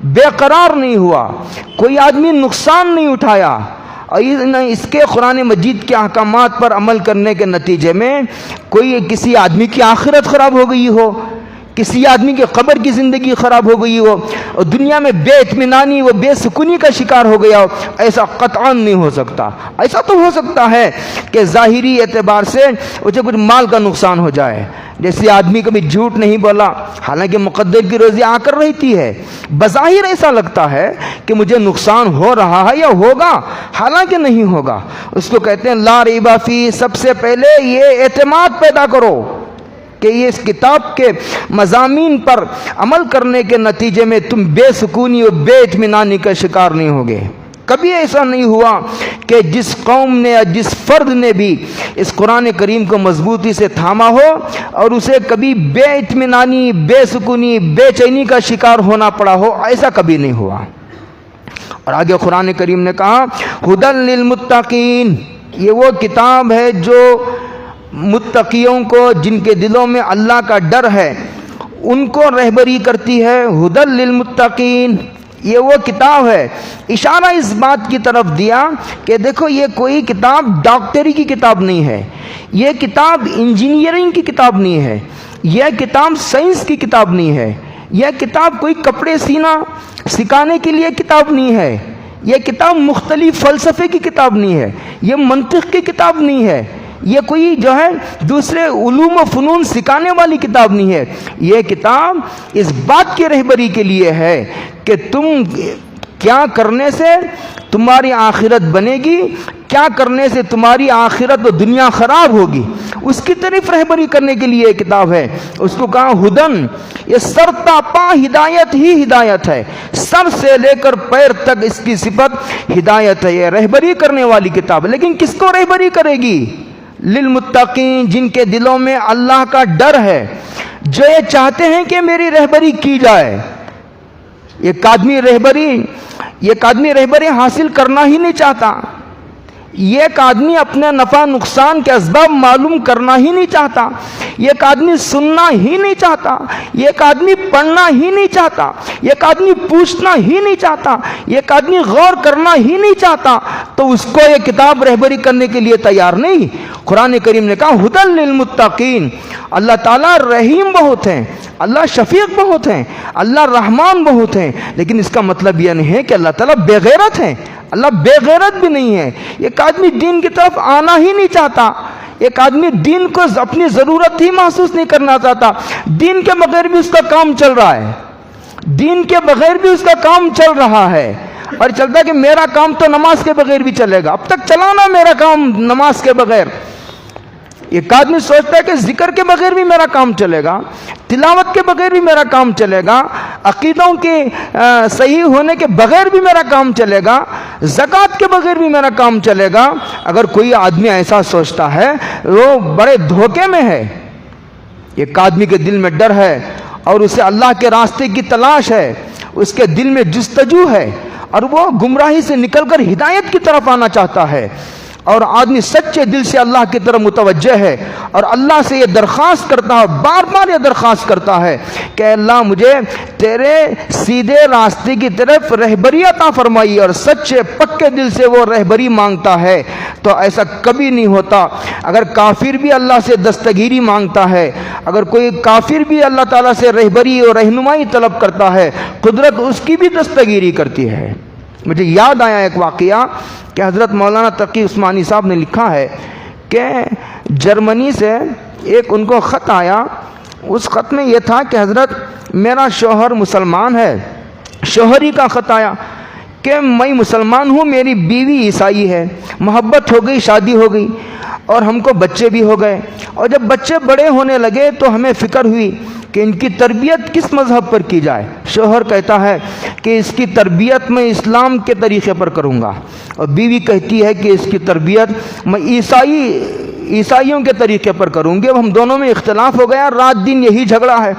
بے قرار نہیں ہوا، کوئی آدمی نقصان نہیں اٹھایا، اور اس کے قرآن مجید کے احکامات پر عمل کرنے کے نتیجے میں کسی آدمی کی آخرت خراب ہو گئی ہو، کسی آدمی کے قبر کی زندگی خراب ہو گئی ہو، اور دنیا میں بے اطمینانی و بے سکونی کا شکار ہو گیا ہو، ایسا قطعاً نہیں ہو سکتا۔ ایسا تو ہو سکتا ہے کہ ظاہری اعتبار سے اسے کچھ مال کا نقصان ہو جائے، جیسے آدمی کبھی جھوٹ نہیں بولا حالانکہ مقدر کی روزی آ کر رہتی ہے، بظاہر ایسا لگتا ہے کہ مجھے نقصان ہو رہا ہے یا ہوگا، حالانکہ نہیں ہوگا، اس کو کہتے ہیں لا ریب فیہ۔ سب سے پہلے یہ اعتماد پیدا کرو کہ یہ اس کتاب کے مضامین پر عمل کرنے کے نتیجے میں تم بے سکونی اور بے اطمینانی کا شکار نہیں ہوگے۔ کبھی ایسا نہیں ہوا کہ جس قوم نے یا جس فرد نے بھی اس قرآن کریم کو مضبوطی سے تھاما ہو اور اسے کبھی بے اطمینانی، بے سکونی، بے چینی کا شکار ہونا پڑا ہو، ایسا کبھی نہیں ہوا۔ اور آگے قرآن کریم نے کہا ھدی للمتقین، یہ وہ کتاب ہے جو متقیوں کو، جن کے دلوں میں اللہ کا ڈر ہے، ان کو رہبری کرتی ہے۔ ھدی للمتقین، یہ وہ کتاب ہے۔ اشارہ اس بات کی طرف دیا کہ دیکھو یہ کوئی کتاب ڈاکٹری کی کتاب نہیں ہے، یہ کتاب انجینئرنگ کی کتاب نہیں ہے، یہ کتاب سائنس کی کتاب نہیں ہے، یہ کتاب کوئی کپڑے سینا سکھانے کے لیے کتاب نہیں ہے، یہ کتاب مختلف فلسفے کی کتاب نہیں ہے، یہ منطق کی کتاب نہیں ہے، یہ کوئی جو ہے دوسرے علوم و فنون سکھانے والی کتاب نہیں ہے. یہ کتاب اس بات کی رہبری کے لیے ہے کہ تم کیا کرنے سے تمہاری آخرت بنے گی، کیا کرنے سے تمہاری آخرت و دنیا خراب ہوگی، اس کی طرف رہبری کرنے کے لیے یہ کتاب ہے. اس کو کہا ہدن، یہ سر تا پا ہدایت ہی ہدایت ہے، سر سے لے کر پیر تک اس کی صفت ہدایت ہے، یہ رہبری کرنے والی کتاب ہے. لیکن کس کو رہبری کرے گی؟ للمتقین، جن کے دلوں میں اللہ کا ڈر ہے، جو یہ چاہتے ہیں کہ میری رہبری کی جائے. ایک آدمی رہبری حاصل کرنا ہی نہیں چاہتا، یہ ایک آدمی اپنے نفع نقصان کے اسباب معلوم کرنا ہی نہیں چاہتا، یہ ایک آدمی سننا ہی نہیں چاہتا، یہ ایک آدمی پڑھنا ہی نہیں چاہتا، یہ ایک آدمی پوچھنا ہی نہیں چاہتا، یہ ایک آدمی غور کرنا ہی نہیں چاہتا، تو اس کو یہ کتاب رہبری کرنے کے لیے تیار نہیں. قرآن کریم نے کہا ہدن للمتقین. اللہ تعالیٰ رحیم بہت ہیں، اللہ شفیق بہت ہیں، اللہ رحمان بہت ہیں، لیکن اس کا مطلب یہ نہیں ہے کہ اللہ تعالیٰ بے غیرت ہیں. اللہ بے غیرت بھی نہیں ہے. ایک آدمی دین کی طرف آنا ہی نہیں چاہتا، ایک آدمی دین کو اپنی ضرورت ہی محسوس نہیں کرنا چاہتا، دین کے بغیر بھی اس کا کام چل رہا ہے، دین کے بغیر بھی اس کا کام چل رہا ہے، اور چلتا ہے کہ میرا کام تو نماز کے بغیر بھی چلے گا، اب تک چلانا میرا کام نماز کے بغیر. ایک آدمی سوچتا ہے کہ ذکر کے بغیر بھی میرا کام چلے گا، تلاوت کے بغیر بھی میرا کام چلے گا، عقیدوں کے صحیح ہونے کے بغیر بھی میرا کام چلے گا، زکوٰۃ کے بغیر بھی میرا کام چلے گا. اگر کوئی آدمی ایسا سوچتا ہے وہ بڑے دھوکے میں ہے. ایک آدمی کے دل میں ڈر ہے اور اسے اللہ کے راستے کی تلاش ہے، اس کے دل میں جستجو ہے اور وہ گمراہی سے نکل کر ہدایت کی طرف آنا چاہتا ہے، اور آدمی سچے دل سے اللہ کی طرف متوجہ ہے اور اللہ سے یہ درخواست کرتا ہے، بار بار یہ درخواست کرتا ہے کہ اللہ مجھے تیرے سیدھے راستے کی طرف رہبری عطا فرمائی، اور سچے پکے دل سے وہ رہبری مانگتا ہے. تو ایسا کبھی نہیں ہوتا. اگر کافر بھی اللہ سے دستگیری مانگتا ہے، اگر کوئی کافر بھی اللہ تعالیٰ سے رہبری اور رہنمائی طلب کرتا ہے، قدرت اس کی بھی دستگیری کرتی ہے. مجھے یاد آیا ایک واقعہ کہ حضرت مولانا تقی عثمانی صاحب نے لکھا ہے کہ جرمنی سے ایک ان کو خط آیا. اس خط میں یہ تھا کہ حضرت میرا شوہر مسلمان ہے. شوہری کا خط آیا کہ میں مسلمان ہوں، میری بیوی عیسائی ہے، محبت ہو گئی، شادی ہو گئی اور ہم کو بچے بھی ہو گئے، اور جب بچے بڑے ہونے لگے تو ہمیں فکر ہوئی کہ ان کی تربیت کس مذہب پر کی جائے. شوہر کہتا ہے کہ اس کی تربیت میں اسلام کے طریقے پر کروں گا، اور بیوی کہتی ہے کہ اس کی تربیت میں عیسائیوں کے طریقے پر کروں گی. اب ہم دونوں میں اختلاف ہو گیا، رات دن یہی جھگڑا ہے.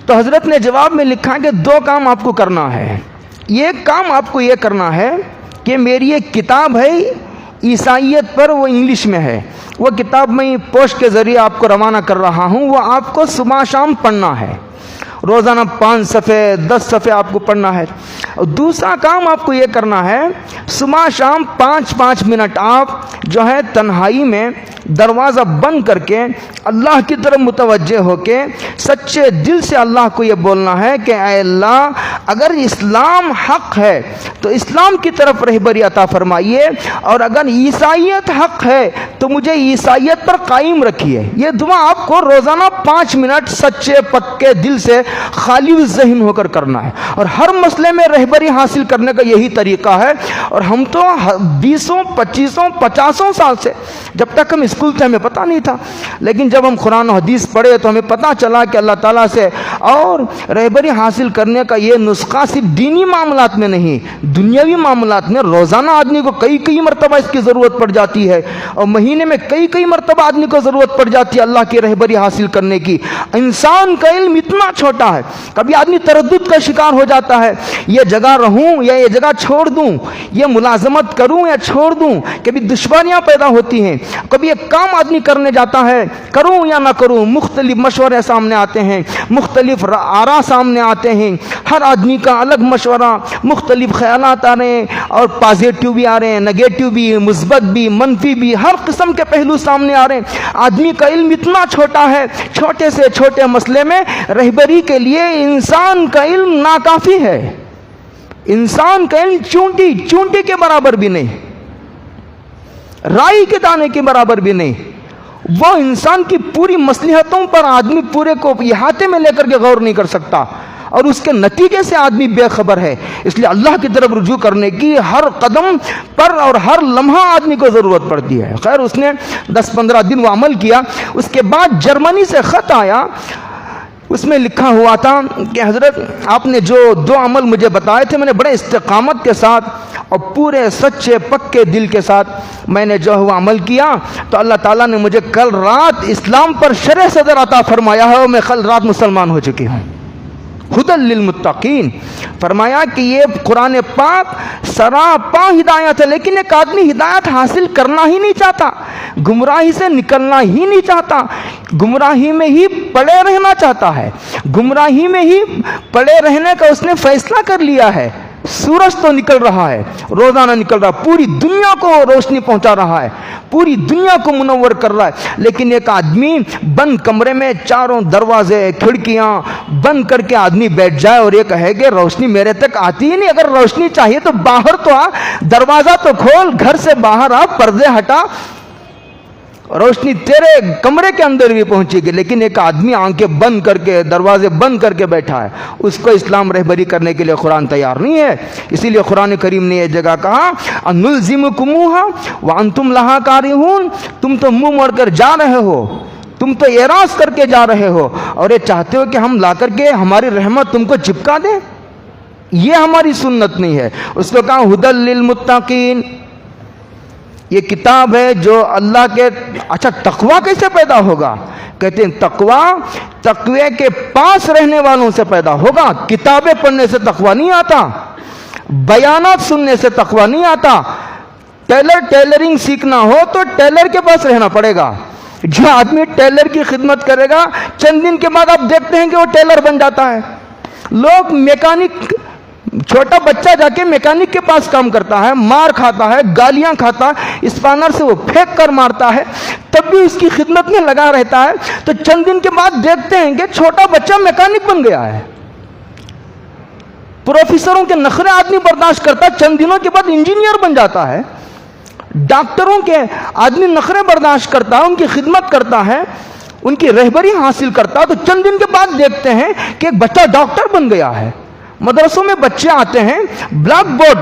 تو حضرت نے جواب میں لکھا کہ دو کام آپ کو کرنا ہے. ایک کام آپ کو یہ کرنا ہے کہ میری ایک کتاب ہے عیسائیت پر، وہ انگلش میں ہے، وہ کتاب میں پوسٹ کے ذریعے آپ کو روانہ کر رہا ہوں، وہ آپ کو صبح شام پڑھنا ہے، روزانہ 5 صفحے 10 صفحے آپ کو پڑھنا ہے. اور دوسرا کام آپ کو یہ کرنا ہے، صبح شام 5 منٹ آپ جو ہے تنہائی میں دروازہ بند کر کے اللہ کی طرف متوجہ ہو کے سچے دل سے اللہ کو یہ بولنا ہے کہ اے اللہ، اگر اسلام حق ہے تو اسلام کی طرف رہبری عطا فرمائیے، اور اگر عیسائیت حق ہے تو مجھے عیسائیت پر قائم رکھیے. یہ دعا آپ کو روزانہ 5 منٹ سچے پکے دل سے خالی ذہن ہو کر کرنا ہے. اور ہر مسئلے میں رہبری حاصل کرنے کا یہی طریقہ ہے. اور ہم تو 20 25 50 سال سے، جب تک ہم اسکول تھے ہمیں پتہ نہیں تھا، لیکن جب ہم قرآن و حدیث پڑھے تو ہمیں پتہ چلا کہ اللہ تعالیٰ سے اور رہبری حاصل کرنے کا یہ نسخہ صرف دینی معاملات میں نہیں، دنیاوی معاملات میں روزانہ آدمی کو کئی مرتبہ اس کی ضرورت پڑ جاتی ہے، اور مہینے میں کئی مرتبہ آدمی کو ضرورت پڑ جاتی ہے اللہ کی رہبری حاصل کرنے کی. انسان کا علم اتنا چھوٹا ہے، کبھی آدمی تردد کا شکار ہو جاتا ہے، یہ جگہ رہوں یا یہ جگہ چھوڑ دوں، یہ ملازمت کروں یا چھوڑ دوں. کبھی دشواریاں پیدا ہوتی ہیں، کبھی ایک کام آدمی کرنے جاتا ہے، کروں یا نہ کروں، مختلف مشورے سامنے آتے ہیں، مختلف مختلف آرا سامنے آتے ہیں، ہر آدمی کا الگ مشورہ، مختلف خیالات آ رہے ہیں، اور پازیٹیو بھی آ رہے ہیں، نگیٹیو بھی، مثبت بھی، منفی بھی، ہر قسم کے پہلو سامنے آ رہے ہیں۔ آدمی کا علم اتنا چھوٹا ہے، چھوٹے سے چھوٹے مسئلے میں رہبری کے لیے انسان کا علم ناکافی ہے۔ انسان کا علم چونٹی کے برابر بھی نہیں، رائی کے دانے کے برابر بھی نہیں۔ وہ انسان کی پوری مصلحتوں پر آدمی پورے کو احاطے میں لے کر کے غور نہیں کر سکتا، اور اس کے نتیجے سے آدمی بے خبر ہے۔ اس لیے اللہ کی طرف رجوع کرنے کی ہر قدم پر اور ہر لمحہ آدمی کو ضرورت پڑتی ہے۔ خیر، اس نے 10-15 دن وہ عمل کیا۔ اس کے بعد جرمنی سے خط آیا، اس میں لکھا ہوا تھا کہ حضرت آپ نے جو 2 عمل مجھے بتائے تھے، میں نے بڑے استقامت کے ساتھ اور پورے سچے پکے دل کے ساتھ میں نے جو ہوا عمل کیا، تو اللہ تعالیٰ نے مجھے کل رات اسلام پر شرح صدر عطا فرمایا ہے، اور میں کل رات مسلمان ہو چکی ہوں۔ ہدی للمتقین، فرمایا کہ یہ قرآن پاک سراپا ہدایت ہے، لیکن ایک آدمی ہدایت حاصل کرنا ہی نہیں چاہتا، گمراہی سے نکلنا ہی نہیں چاہتا، گمراہی میں ہی پڑے رہنا چاہتا ہے، گمراہی میں ہی پڑے رہنے کا اس نے فیصلہ کر لیا ہے۔ سورج تو نکل رہا ہے، روزانہ نکل رہا ہے، پوری دنیا کو روشنی پہنچا رہا ہے، پوری دنیا کو منور کر رہا ہے، لیکن ایک آدمی بند کمرے میں چاروں دروازے کھڑکیاں بند کر کے آدمی بیٹھ جائے اور یہ کہے کہ روشنی میرے تک آتی ہی نہیں۔ اگر روشنی چاہیے تو باہر تو آ، دروازہ تو کھول، گھر سے باہر آ، پردے ہٹا، روشنی تیرے کمرے کے اندر بھی پہنچے گی۔ لیکن ایک آدمی آنکھیں بند کر کے، دروازے بند کر کے بیٹھا ہے، اس کو اسلام رہبری کرنے کے لیے قرآن تیار نہیں ہے۔ اسی لیے قرآن کریم نے یہ جگہ کہا انلزمکموها وانتم لها کارہون، تم تو منہ موڑ کر جا رہے ہو، تم تو اعراض کر کے جا رہے ہو، اور یہ چاہتے ہو کہ ہم لا کر کے ہماری رحمت تم کو چپکا دیں، یہ ہماری سنت نہیں ہے۔ اس کو کہا ہدی للمتقین، یہ کتاب ہے جو اللہ کے۔ اچھا، تقویٰ کیسے پیدا ہوگا؟ کہتے ہیں تقوی کے پاس رہنے والوں سے پیدا ہوگا۔ کتابیں پڑھنے سے تقویٰ نہیں آتا، بیانات سننے سے تقویٰ نہیں آتا۔ ٹیلرنگ سیکھنا ہو تو ٹیلر کے پاس رہنا پڑے گا۔ جو آدمی ٹیلر کی خدمت کرے گا، چند دن کے بعد آپ دیکھتے ہیں کہ وہ ٹیلر بن جاتا ہے۔ لوگ میکینک، چھوٹا بچہ جا کے میکینک کے پاس کام کرتا ہے، مار کھاتا ہے، گالیاں کھاتا ہے، اسپانر سے وہ پھینک کر مارتا ہے، تب بھی اس کی خدمت میں لگا رہتا ہے، تو چند دن کے بعد دیکھتے ہیں کہ چھوٹا بچہ میکینک بن گیا ہے۔ پروفیسروں کے نخرے آدمی برداشت کرتا ہے، چند دنوں کے بعد انجینئر بن جاتا ہے۔ ڈاکٹروں کے آدمی نخرے برداشت کرتا ہے، ان کی خدمت کرتا ہے، ان کی رہبری حاصل کرتا ہے، تو چند دن کے بعد دیکھتے ہیں کہ ایک بچہ ڈاکٹر بن گیا ہے۔ مدرسوں میں بچے آتے ہیں، بلیک بورڈ،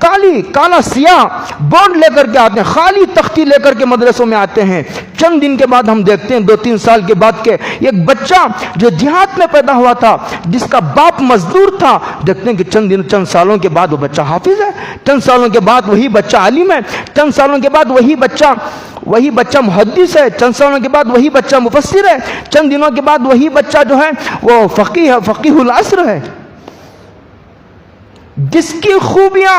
کالا سیاہ بورڈ لے کر کے آتے ہیں، خالی تختی لے کر کے مدرسوں میں آتے ہیں۔ چند دن کے بعد ہم دیکھتے ہیں، 2-3 سال کے بعد کے ایک بچہ جو دیہات میں پیدا ہوا تھا، جس کا باپ مزدور تھا، دیکھتے ہیں کہ چند سالوں کے بعد وہ بچہ حافظ ہے، چند سالوں کے بعد وہی بچہ عالم ہے، چند سالوں کے بعد وہی بچہ محدث ہے، چند سالوں کے بعد وہی بچہ مفسر ہے، چند دنوں کے بعد وہی بچہ جو ہے وہ فقیہ العصر ہے۔ جس کی خوبیاں،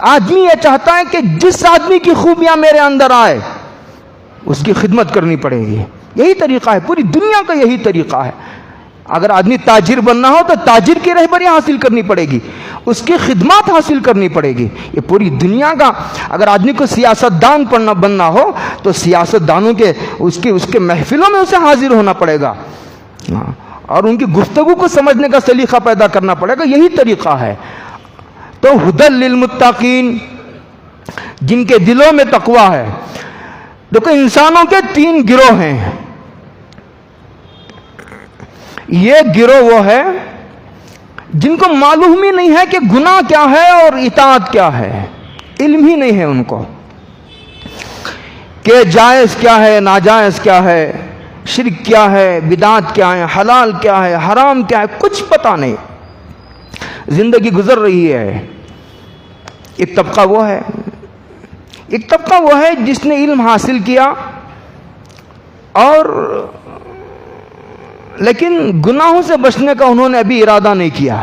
آدمی یہ چاہتا ہے کہ جس آدمی کی خوبیاں میرے اندر آئے اس کی خدمت کرنی پڑے گی۔ یہی طریقہ ہے، پوری دنیا کا یہی طریقہ ہے۔ اگر آدمی تاجر بننا ہو تو تاجر کی رہبری حاصل کرنی پڑے گی، اس کی خدمات حاصل کرنی پڑے گی۔ یہ پوری دنیا کا۔ اگر آدمی کو سیاست دان بننا ہو تو سیاست دانوں کے اس کے محفلوں میں اسے حاضر ہونا پڑے گا، اور ان کی گفتگو کو سمجھنے کا سلیقہ پیدا کرنا پڑے گا۔ یہی طریقہ ہے۔ تو ہدی للمتقین، جن کے دلوں میں تقویٰ ہے۔ دیکھو، انسانوں کے 3 گروہ ہیں۔ یہ گروہ وہ ہے جن کو معلوم ہی نہیں ہے کہ گناہ کیا ہے اور اطاعت کیا ہے، علم ہی نہیں ہے ان کو کہ جائز کیا ہے، ناجائز کیا ہے، شرک کیا ہے، بدعت کیا ہے، حلال کیا ہے، حرام کیا ہے، کچھ پتہ نہیں، زندگی گزر رہی ہے۔ ایک طبقہ وہ ہے جس نے علم حاصل کیا اور لیکن گناہوں سے بچنے کا انہوں نے ابھی ارادہ نہیں کیا۔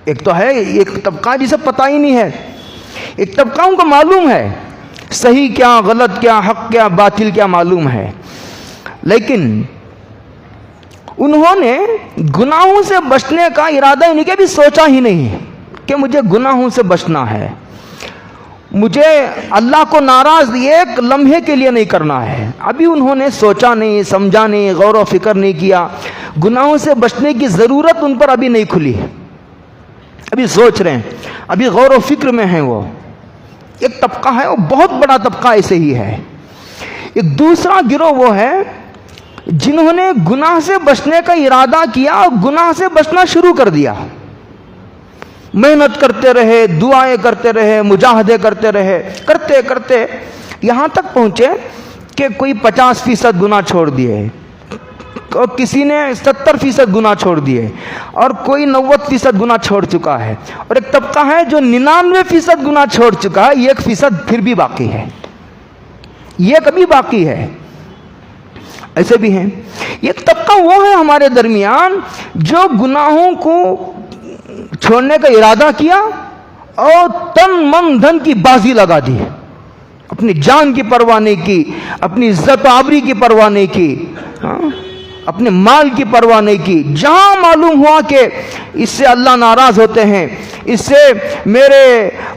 ایک تو ہے ایک طبقہ جسے پتہ ہی نہیں ہے، ایک طبقہ ان کو معلوم ہے صحیح کیا، غلط کیا، حق کیا، باطل کیا معلوم ہے، لیکن انہوں نے گناہوں سے بچنے کا ارادہ ہی نہیں کیا، بھی سوچا ہی نہیں کہ مجھے گناہوں سے بچنا ہے، مجھے اللہ کو ناراض ایک لمحے کے لیے نہیں کرنا ہے. ابھی انہوں نے سوچا نہیں، سمجھا نہیں، غور و فکر نہیں کیا. گناہوں سے بچنے کی ضرورت ان پر ابھی نہیں کھلی، ابھی سوچ رہے ہیں، ابھی غور و فکر میں ہیں. وہ ایک طبقہ ہے، وہ بہت بڑا طبقہ ایسے ہی ہے. ایک دوسرا گروہ وہ ہے جنہوں نے گناہ سے بچنے کا ارادہ کیا اور گناہ سے بچنا شروع کر دیا. محنت کرتے رہے، دعائیں کرتے رہے، مجاہدے کرتے رہے، کرتے کرتے یہاں تک پہنچے کہ کوئی 50% گناہ چھوڑ دیے، اور کسی نے 70% گناہ چھوڑ دیے، اور کوئی 90% گناہ چھوڑ چکا ہے. اور ایک طبقہ ہے جو 99% گناہ چھوڑ چکا ہے، 1% پھر بھی باقی ہے، یہ کبھی باقی ہے. ایسے بھی ہیں. یہ طبقہ وہ ہے ہمارے درمیان جو گناہوں کو چھوڑنے کا ارادہ کیا اور تن من دھن کی بازی لگا دی، اپنی جان کی پرواہ نہیں کی، اپنی عزت و آبری کی پرواہ نہیں کی، اپنے مال کی پرواہ نہیں کی. جہاں معلوم ہوا کہ اس سے اللہ ناراض ہوتے ہیں، اس سے میرے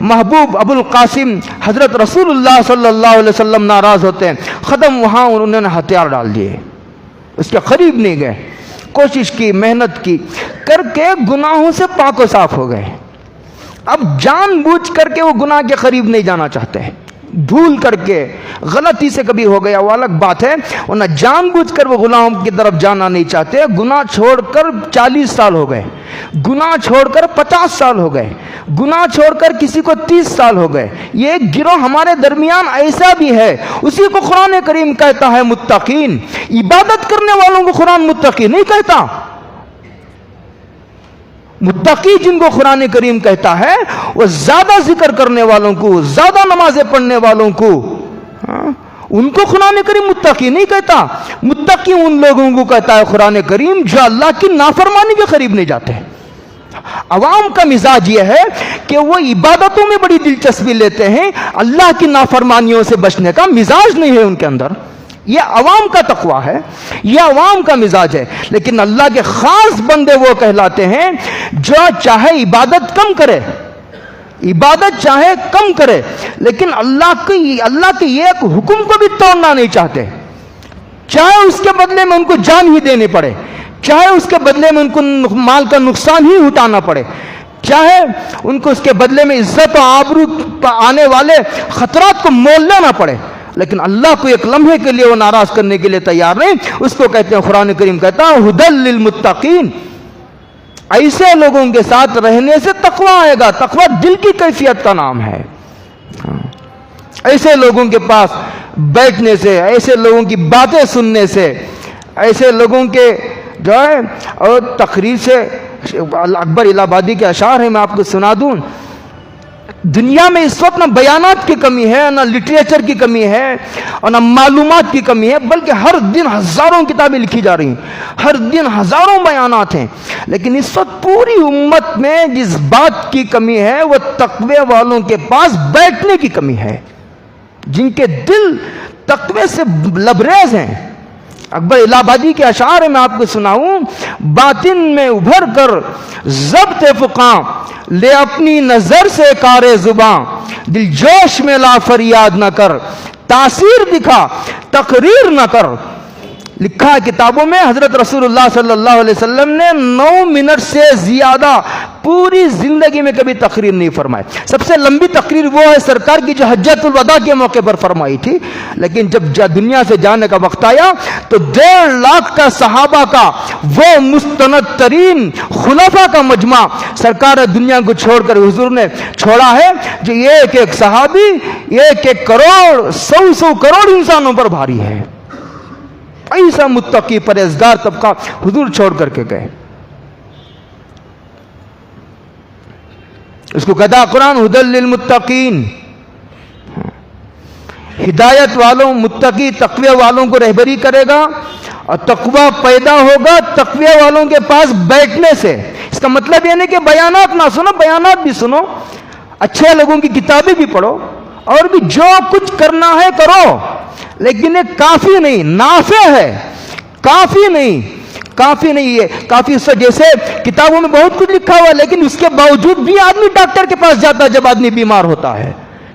محبوب ابو القاسم حضرت رسول اللہ صلی اللہ علیہ وسلم ناراض ہوتے ہیں، ختم. وہاں انہوں نے ہتھیار ڈال دیے، اس کے قریب نہیں گئے. کوشش کی، محنت کی، کر کے گناہوں سے پاک و صاف ہو گئے. اب جان بوجھ کر کے وہ گناہ کے قریب نہیں جانا چاہتے، بھول کر کے، غلطی سے کبھی ہو گیا وہ الگ بات ہے، ورنہ جان بوجھ کر وہ گناہوں کی طرف جانا نہیں چاہتے. گناہ چھوڑ کر 40 سال ہو گئے، گناہ چھوڑ کر 50 سال ہو گئے، گناہ چھوڑ کر کسی کو 30 سال ہو گئے. یہ ایک گروہ ہمارے درمیان ایسا بھی ہے، اسی کو قرآن کریم کہتا ہے متقین. عبادت کرنے والوں کو قرآن متقی نہیں کہتا. متقی جن کو قرآن کریم کہتا ہے وہ زیادہ ذکر کرنے والوں کو، زیادہ نمازیں پڑھنے والوں کو، ان کو قرآن کریم متقی نہیں کہتا. متقی ان لوگوں کو کہتا ہے قرآن کریم جو اللہ کی نافرمانی کے قریب نہیں جاتے. عوام کا مزاج یہ ہے کہ وہ عبادتوں میں بڑی دلچسپی لیتے ہیں، اللہ کی نافرمانیوں سے بچنے کا مزاج نہیں ہے ان کے اندر. یہ عوام کا تقویٰ ہے، یہ عوام کا مزاج ہے. لیکن اللہ کے خاص بندے وہ کہلاتے ہیں جو چاہے عبادت کم کرے، عبادت چاہے کم کرے، لیکن اللہ کے ایک حکم کو بھی توڑنا نہیں چاہتے، چاہے اس کے بدلے میں ان کو جان ہی دینی پڑے، چاہے اس کے بدلے میں ان کو مال کا نقصان ہی اٹھانا پڑے، چاہے ان کو اس کے بدلے میں عزت و آبرو آنے والے خطرات کو مول لینا پڑے. لیکن اللہ کو ایک لمحے کے لیے وہ ناراض کرنے کے لیے تیار نہیں. اس کو کہتے ہیں، قرآن کریم کہتا ہے ہدی للمتقین. ایسے لوگوں کے ساتھ رہنے سے تقویٰ آئے گا. تقویٰ دل کی کیفیت کا نام ہے. ایسے لوگوں کے پاس بیٹھنے سے، ایسے لوگوں کی باتیں سننے سے، ایسے لوگوں کے جو ہے اور تقریر سے. اکبر الہ آبادی کے اشعار ہیں، میں آپ کو سنا دوں. دنیا میں اس وقت نہ بیانات کی کمی ہے، نہ لٹریچر کی کمی ہے، اور نہ معلومات کی کمی ہے، بلکہ ہر دن ہزاروں کتابیں لکھی جا رہی ہیں، ہر دن ہزاروں بیانات ہیں. لیکن اس وقت پوری امت میں جس بات کی کمی ہے وہ تقوی والوں کے پاس بیٹھنے کی کمی ہے، جن کے دل تقوی سے لبریز ہیں. اکبر الہ آبادی کے اشعار میں آپ کو سناؤں. باطن میں ابھر کر ضبط فقاں، لے اپنی نظر سے کار زباں، دل جوش میں لا فریاد نہ کر، تاثیر دکھا تقریر نہ کر. لکھا ہے کتابوں میں، حضرت رسول اللہ صلی اللہ علیہ وسلم نے 9 منٹ سے زیادہ پوری زندگی میں کبھی تقریر نہیں فرمائی. سب سے لمبی تقریر وہ ہے سرکار کی جو حجۃ الوداع کے موقع پر فرمائی تھی. لیکن جب دنیا سے جانے کا وقت آیا تو 1.5 لاکھ کا صحابہ کا وہ مستند ترین خلفاء کا مجمع سرکار دنیا کو چھوڑ کر حضور نے چھوڑا ہے، جو ایک ایک صحابی 1 کروڑ 100 کروڑ انسانوں پر بھاری ہے. ایسا متقی پرہیزگار طبقہ حضور چھوڑ کر کے گئے. اس کو کہتا قرآن ہدی للمتقین. ہدایت والوں، متقی تقوی والوں کو رہبری کرے گا، اور تقوی پیدا ہوگا تقوی والوں کے پاس بیٹھنے سے. اس کا مطلب یہ نہیں کہ بیانات نہ سنو، بیانات بھی سنو، اچھے لوگوں کی کتابیں بھی پڑھو، اور بھی جو کچھ کرنا ہے کرو، لیکن یہ کافی نہیں، نافع ہے، کافی نہیں. کافی نہیں ہے. کافی جیسے کتابوں میں بہت کچھ لکھا ہوا ہے، لیکن اس کے باوجود بھی آدمی ڈاکٹر کے پاس جاتا ہے جب آدمی بیمار ہوتا ہے.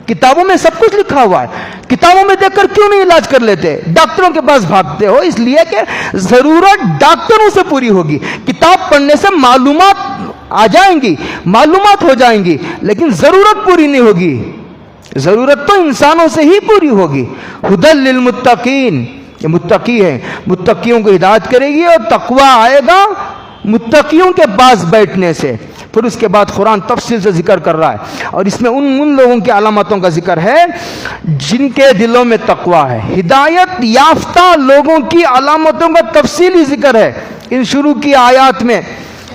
کتابوں میں سب کچھ لکھا ہوا ہے، کتابوں میں دیکھ کر کیوں نہیں علاج کر لیتے؟ ڈاکٹروں کے پاس بھاگتے ہو اس لیے کہ ضرورت ڈاکٹروں سے پوری ہوگی. کتاب پڑھنے سے معلومات آ جائیں گی، معلومات ہو جائیں گی، لیکن ضرورت پوری نہیں ہوگی. ضرورت تو انسانوں سے ہی پوری ہوگی. ہدی للمتقین، یہ متقی ہیں، متقیوں کو ہدایت کرے گی اور تقویٰ آئے گا متقیوں کے پاس بیٹھنے سے. پھر اس کے بعد قرآن تفصیل سے ذکر کر رہا ہے، اور اس میں ان لوگوں کی علامتوں کا ذکر ہے جن کے دلوں میں تقویٰ ہے. ہدایت یافتہ لوگوں کی علامتوں کا تفصیلی ذکر ہے ان شروع کی آیات میں.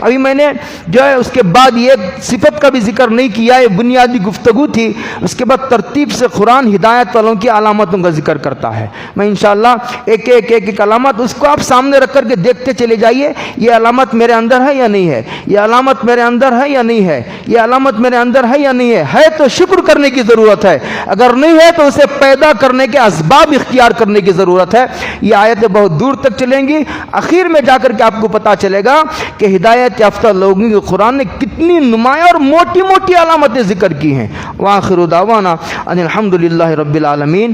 ابھی میں نے جو ہے اس کے بعد یہ صفت کا بھی ذکر نہیں کیا، یہ بنیادی گفتگو تھی. اس کے بعد ترتیب سے قرآن ہدایت والوں کی علامتوں کا ذکر کرتا ہے. میں انشاءاللہ ایک علامت اس کو آپ سامنے رکھ کر کے دیکھتے چلے جائیے، یہ علامت میرے اندر ہے یا نہیں ہے، یہ علامت میرے اندر ہے یا نہیں ہے، یہ علامت میرے اندر ہے یا نہیں ہے. ہے تو شکر کرنے کی ضرورت ہے، اگر نہیں ہے تو اسے پیدا کرنے کے اسباب اختیار کرنے کی ضرورت ہے. یہ آیتیں بہت دور تک چلیں گی، اخیر میں جا کر کے آپ کو پتا چلے گا کہ ہدایت یافتہ لوگوں کی قرآن نے کتنی نمایاں اور موٹی موٹی علامتیں ذکر کی ہیں. وآخر دعوانا ان الحمدللہ رب العالمین.